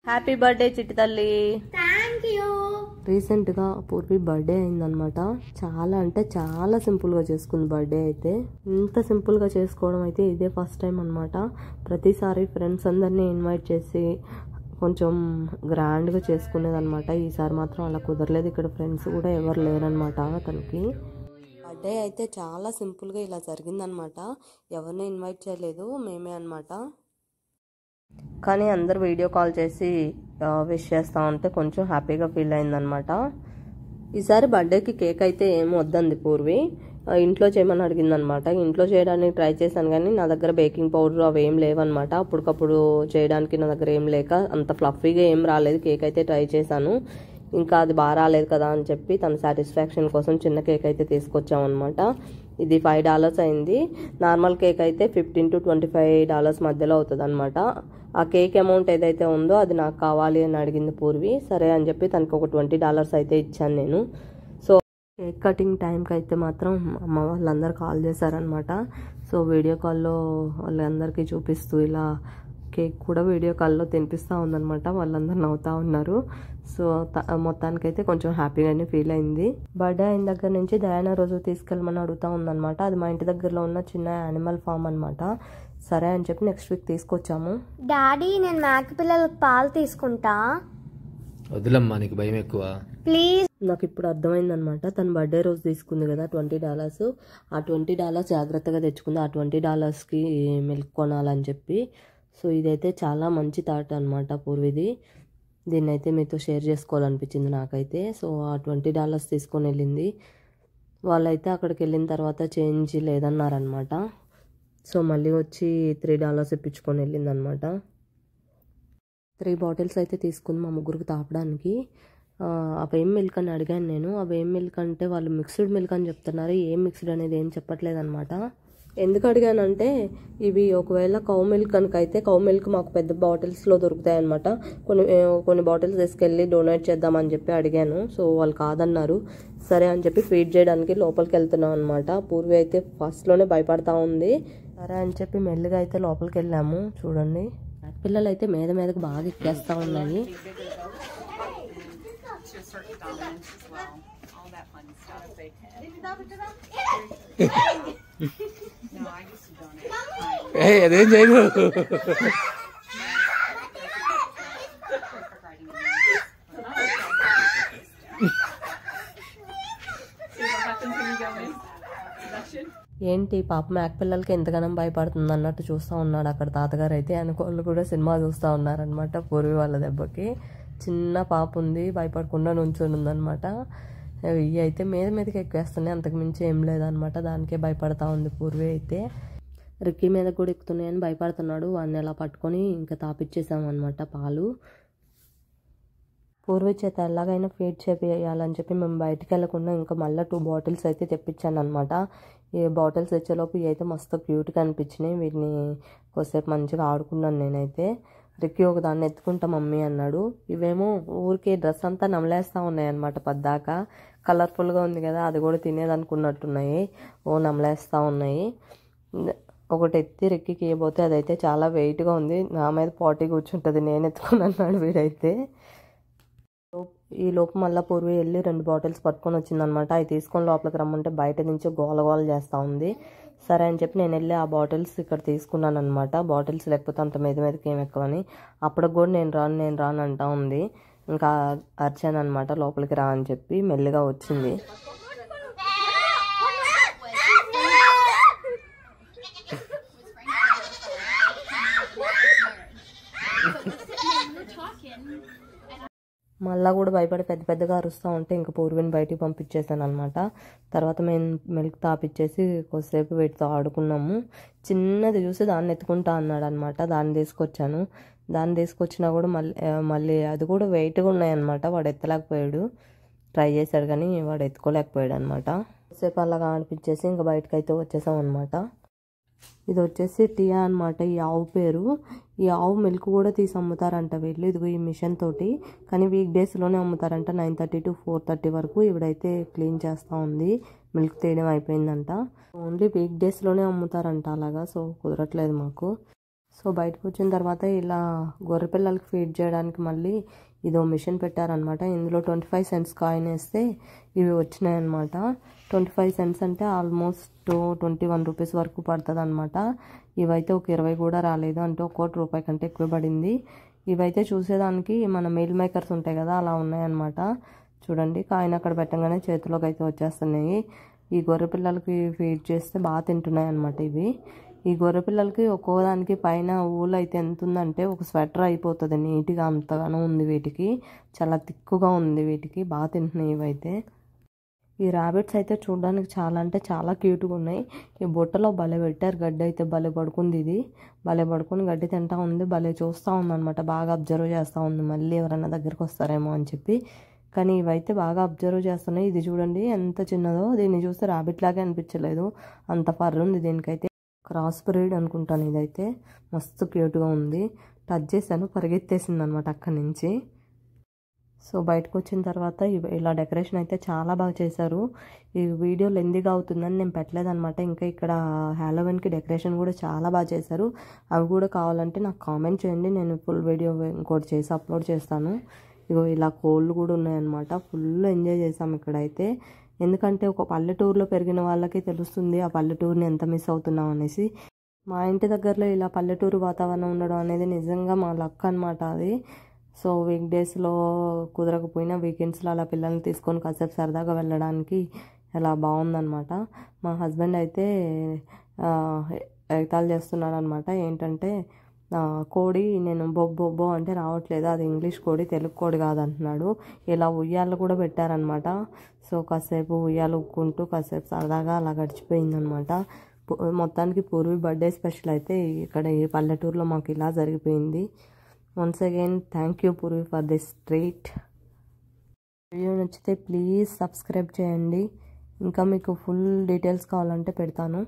Happy birthday చిట్టి తల్లి. Thank you. Recent గా పూర్వి బర్త్డే అయిందనమాట. చాలా అంటే చాలా సింపుల్ గా చేసుకుంది బర్త్డే అయితే. ఇంత సింపుల్ గా చేసుకోవడం అయితే ఇదే ఫస్ట్ టైం అనమాట. ప్రతిసారి ఫ్రెండ్స్ అందరినీ ఇన్వైట్ చేసి కొంచెం గ్రాండ్ గా చేసుకునేది అనమాట. ఈసారి మాత్రం అలా కుదరలేదు. ఇక్కడ ఫ్రెండ్స్ కూడా ఎవరు లేరనమాట తనకి. బర్త్డే అయితే చాలా సింపుల్ గా ఇలా జరిగిందనమాట. ఎవరిని ఇన్వైట్ చేయలేదు, మేమే అనమాట. కానీ అందరు వీడియో కాల్ చేసి విష్ చేస్తూ ఉంటే కొంచెం హ్యాపీగా ఫీల్ అయిందనమాట. ఈసారి బర్త్డేకి కేక్ అయితే ఏం వద్దంది పూర్వి. ఇంట్లో చేయమని అడిగిందనమాట. ఇంట్లో చేయడానికి ట్రై చేశాను కానీ నా దగ్గర బేకింగ్ పౌడర్ అవి ఏం లేవన్నమాట. అప్పటికప్పుడు చేయడానికి నా దగ్గర ఏం లేక అంత ఫ్లఫీగా ఏం రాలేదు. కేక్ అయితే ట్రై చేశాను, ఇంకా అది బాగా రాలేదు కదా అని చెప్పి తన సాటిస్ఫాక్షన్ కోసం చిన్న కేక్ అయితే తీసుకొచ్చామన్నమాట. ఇది $5 అయింది. నార్మల్ కేక్ అయితే $15 to $25 మధ్యలో అవుతుంది అనమాట. ఆ కేక్ అమౌంట్ ఏదైతే ఉందో అది నాకు కావాలి అని అడిగింది పూర్వి. సరే అని చెప్పి తనకు ఒక $20 అయితే ఇచ్చాను నేను. సో కేక్ కటింగ్ టైంకి అయితే మాత్రం అమ్మ వాళ్ళందరూ కాల్ చేశారనమాట. సో వీడియో కాల్లో వాళ్ళందరికీ చూపిస్తూ ఇలా కేక్ కూడా వీడియో కాల్లో తినిపిస్తూ ఉందనమాట. వాళ్ళందరూ నవ్వుతూ ఉన్నారు. సో మొత్తానికైతే కొంచెం హ్యాపీగానే ఫీల్ అయింది. బర్త్డే అయిన దగ్గర నుంచి డయానా రోజు తీసుకెళ్ళమని అడుగుతూ ఉందనమాట. అది మా ఇంటి దగ్గరలో ఉన్న చిన్న యానిమల్ ఫామ్ అనమాట. సరే అని చెప్పి నెక్స్ట్ వీక్ తీసుకొచ్చాము. డాడీ నేను మేక పిల్లలకు పాలు తీసుకుంటా. వదిలమ్మా, నీకు భయం ఎక్కువ. ప్లీజ్. నాకు ఇప్పుడు అర్థమైందనమాట. తన బర్త్డే రోజు తీసుకుంది కదా $20. ఆ $20 జాగ్రత్తగా తెచ్చుకుంది. ఆ $20కి మిల్క్ కొనాలని చెప్పి. సో ఇదైతే చాలా మంచి థాట్ అనమాట పూర్విది. దీన్ని అయితే మీతో షేర్ చేసుకోవాలనిపించింది నాకైతే. సో ఆ $20 తీసుకొని వెళ్ళింది. వాళ్ళైతే అక్కడికి వెళ్ళిన తర్వాత చేంజ్ లేదన్నారనమాట. సో మళ్ళీ వచ్చి $3 ఇప్పించుకొని వెళ్ళింది అనమాట. 3 బాటిల్స్ అయితే తీసుకుంది మా ముగ్గురికి తాపడానికి. అవేం మిల్క్ అని అడిగాను నేను. అవేం మిల్క్ అంటే వాళ్ళు మిక్స్డ్ మిల్క్ అని చెప్తున్నారు. ఏం మిక్స్డ్ అనేది ఏం చెప్పట్లేదు అనమాట. ఎందుకు అడిగానంటే ఇవి ఒకవేళ కౌ మిల్క్ కనుకైతే కౌ మిల్క్ మాకు పెద్ద బాటిల్స్లో దొరుకుతాయి అనమాట. కొన్ని బాటిల్స్ తీసుకెళ్ళి డొనేట్ చేద్దామని చెప్పి అడిగాను. సో వాళ్ళు కాదన్నారు. సరే అని చెప్పి ఫీడ్ చేయడానికి లోపలికి వెళ్తున్నాం అనమాట. పూర్వి అయితే ఫస్ట్లోనే భయపడతా ఉంది. సరే అని చెప్పి మెల్లిగా అయితే లోపలికి వెళ్ళాము. చూడండి పిల్లలు అయితే మీదకు బాగా ఎక్కేస్తూ ఉన్నాయి. అదేం చేయదు. ఏంటి పాప మేక పిల్లలకి ఎంతగానో భయపడుతుంది అన్నట్టు చూస్తూ ఉన్నాడు అక్కడ తాతగారు అయితే. అనుకోళ్ళు కూడా సినిమా చూస్తూ ఉన్నారనమాట. పూర్వి వాళ్ళ దెబ్బకి చిన్న పాప ఉంది, భయపడకుండా నుంచొని ఉందనమాట. ఇవి అయితే మీదకి ఎక్కేస్తున్నాయి, అంతకుమించి ఏం లేదనమాట. దానికే భయపడతా ఉంది పూర్వి అయితే. రిక్కీ మీద కూడా ఎక్కుతున్నాయని భయపడుతున్నాడు. వాడిని అలా పట్టుకొని ఇంకా తాపిచ్చేసామన్నమాట పాలు. పూర్వి చేత ఎలాగైనా ఫీడ్ చేయాలని చెప్పి మేము బయటికి వెళ్ళకుండా ఇంకా మళ్ళీ 2 బాటిల్స్ అయితే తెప్పించాను అనమాట. ఈ బాటిల్స్ తెచ్చేలోపు ఇవి అయితే మస్తు క్యూట్గా అనిపించినాయి. వీటిని కొద్దిసేపు మంచిగా ఆడుకున్నాను నేనైతే. రిక్కీ ఒక దాన్ని ఎత్తుకుంటా మమ్మీ అన్నాడు. ఇవేమో ఊరికే డ్రెస్ అంతా నమలేస్తూ ఉన్నాయి అనమాట. పద్దాకా కలర్ఫుల్గా ఉంది కదా, అది కూడా తినేదనుకున్నట్టున్నాయి. నమలేస్తూ ఉన్నాయి. ఒకటి ఎత్తి రిక్కీకి ఇవ్వబోతే అదైతే చాలా వెయిట్గా ఉంది. నా మీద పాటి కూర్చుంటుంది, నేను ఎత్తుకుని అన్నాడు వీడైతే. ఈ లోపు మళ్ళీ పూర్వి వెళ్ళి 2 బాటిల్స్ పట్టుకొని వచ్చిందనమాట. అవి తీసుకొని లోపలికి రమ్మంటే బయట నుంచి గోల చేస్తూ ఉంది. సరే అని చెప్పి నేను వెళ్ళి ఆ బాటిల్స్ ఇక్కడ తీసుకున్నాను అనమాట. బాటిల్స్ లేకపోతే అంత మీదకి ఏం ఎక్కువని. అప్పటికి కూడా నేను రాను అంటా ఉంది. ఇంకా అరిచాను అనమాట లోపలికి రా అని చెప్పి. మెల్లిగా వచ్చింది. మళ్ళీ కూడా భయపడి పెద్దగా అరుస్తూ ఉంటే ఇంకా పూర్విని బయటికి పంపించేసాను అనమాట. తర్వాత మేము మిల్క్ తాపిచ్చేసి కొద్దిసేపు వీటితో ఆడుకున్నాము. చిన్నది చూసి దాన్ని ఎత్తుకుంటా అన్నాడు అనమాట. దాన్ని తీసుకొచ్చాను. దాన్ని తీసుకొచ్చినా కూడా మళ్ళీ అది కూడా వెయిట్గా ఉన్నాయన్నమాట. వాడు ఎత్తలేకపోయాడు. ట్రై చేశాడు కానీ వాడు ఎత్తుకోలేకపోయాడు అనమాట. కొద్దిసేపు అలాగా ఆడిపించేసి ఇంకా బయటకు అయితే వచ్చేసాం అనమాట. ఇది వచ్చేసి టియా అనమాట ఈ ఆవు పేరు. ఈ ఆవు మిల్క్ కూడా తీసి అమ్ముతారంట వీళ్ళు. ఇదిగో ఈ మిషన్ తోటి. కానీ వీక్ డేస్లోనే అమ్ముతారంట. 9:30 to 4:30 వరకు ఇవిడైతే క్లీన్ చేస్తూ ఉంది. మిల్క్ తీయడం అయిపోయిందంట. ఓన్లీ వీక్ డేస్లోనే అమ్ముతారంట అలాగా. సో కుదరట్లేదు మాకు. సో బయటకు వచ్చిన తర్వాత ఇలా గొర్రె పిల్లలకి ఫీడ్ చేయడానికి మళ్ళీ ఇదో మిషన్ పెట్టారనమాట. ఇందులో 25 cents కాయిన్ వేస్తే ఇవి వచ్చినాయి అనమాట. 25 cents అంటే ఆల్మోస్ట్ 21 రూపీస్ వరకు పడుతుంది అనమాట. ఇవైతే ఒక 20 కూడా రాలేదు, అంటే ఒక్కోటి రూపాయి కంటే ఎక్కువ పడింది. ఇవైతే చూసేదానికి మన మీల్ మేకర్స్ ఉంటాయి కదా అలా ఉన్నాయన్నమాట. చూడండి, కాయిన్ అక్కడ పెట్టగానే చేతిలోకి అయితే వచ్చేస్తున్నాయి. ఈ గొర్రె పిల్లలకి ఫీడ్ చేస్తే బాగా తింటున్నాయి అనమాట ఇవి. ఈ గొర్రె పిల్లలకి ఒక్కోదానికి పైన ఊలు అయితే ఎంత ఉందంటే ఒక స్వెటర్ అయిపోతుంది నీట్గా, అంతగానో ఉంది వీటికి. చాలా తిక్కుగా ఉంది వీటికి, బాగా తింటున్నాయి ఇవైతే. ఈ ర్యాబిట్స్ అయితే చూడడానికి చాలా అంటే చాలా క్యూట్గా ఉన్నాయి. ఈ బుట్టలో భలే పెట్టారు గడ్డి అయితే, భలే పడుకుంది ఇది. భలే పడుకుని గడ్డి తింటా ఉంది, భలే చూస్తూ ఉందన్నమాట. బాగా అబ్జర్వ్ చేస్తూ ఉంది మళ్ళీ ఎవరైనా దగ్గరికి వస్తారేమో అని చెప్పి. కానీ ఇవైతే బాగా అబ్జర్వ్ చేస్తున్నాయి. ఇది చూడండి ఎంత చిన్నదో, దీన్ని చూస్తే ర్యాబిట్ లాగే అనిపించలేదు, అంత ఫర్ ఉంది దీనికైతే. క్రాస్ బ్రీడ్ అనుకుంటాను ఇదైతే. మస్తు క్యూట్గా ఉంది. టచ్ చేశాను, పరిగెత్తేసింది అనమాట అక్కడి నుంచి. సో బయటకు వచ్చిన తర్వాత ఇలా డెకరేషన్ అయితే చాలా బాగా చేశారు. ఈ వీడియో లెందీగా అవుతుందని నేను పెట్టలేదన్నమాట. ఇంకా ఇక్కడ హ్యాలోవీన్కి డెకరేషన్ కూడా చాలా బాగా చేశారు. అవి కూడా కావాలంటే నాకు కామెంట్ చేయండి, నేను ఫుల్ వీడియో ఇంకోటి చేసి అప్లోడ్ చేస్తాను. ఇగో ఇలా కోళ్ళు కూడా ఉన్నాయన్నమాట. ఫుల్ ఎంజాయ్ చేసాం ఇక్కడైతే. ఎందుకంటే ఒక పల్లెటూరులో పెరిగిన వాళ్ళకి తెలుస్తుంది ఆ పల్లెటూరుని ఎంత మిస్ అవుతున్నాం అనేసి. మా ఇంటి దగ్గరలో ఇలా పల్లెటూరు వాతావరణం ఉండడం అనేది నిజంగా మా లక్ అనమాట అది. సో వీక్ డేస్లో కుదరకపోయినా వీకెండ్స్లో అలా పిల్లల్ని తీసుకొని కాసేపు సరదాగా వెళ్ళడానికి అలా బాగుందన్నమాట. మా హస్బెండ్ అయితే ఎగతాళి చేస్తున్నాడు అనమాట. ఏంటంటే కోడి నేను బొబ్బో అంటే రావట్లేదు, అది ఇంగ్లీష్ కోడి తెలుగు కోడి కాదంటున్నాడు. ఇలా ఉయ్యాలు కూడా పెట్టారనమాట. సో కాసేపు ఉయ్యాలు ఉక్కుంటూ కాసేపు సరదాగా అలా గడిచిపోయిందనమాట. మొత్తానికి పూర్వీ బర్త్డే స్పెషల్ అయితే ఇక్కడ ఈ పల్లెటూరులో మాకు ఇలా జరిగిపోయింది. Once again thank you Purvi for this treat. Video నచ్చితే ప్లీజ్ సబ్స్క్రైబ్ చేయండి. ఇంకా మీకు ఫుల్ డీటెయిల్స్ కావాలంటే పెడతాను.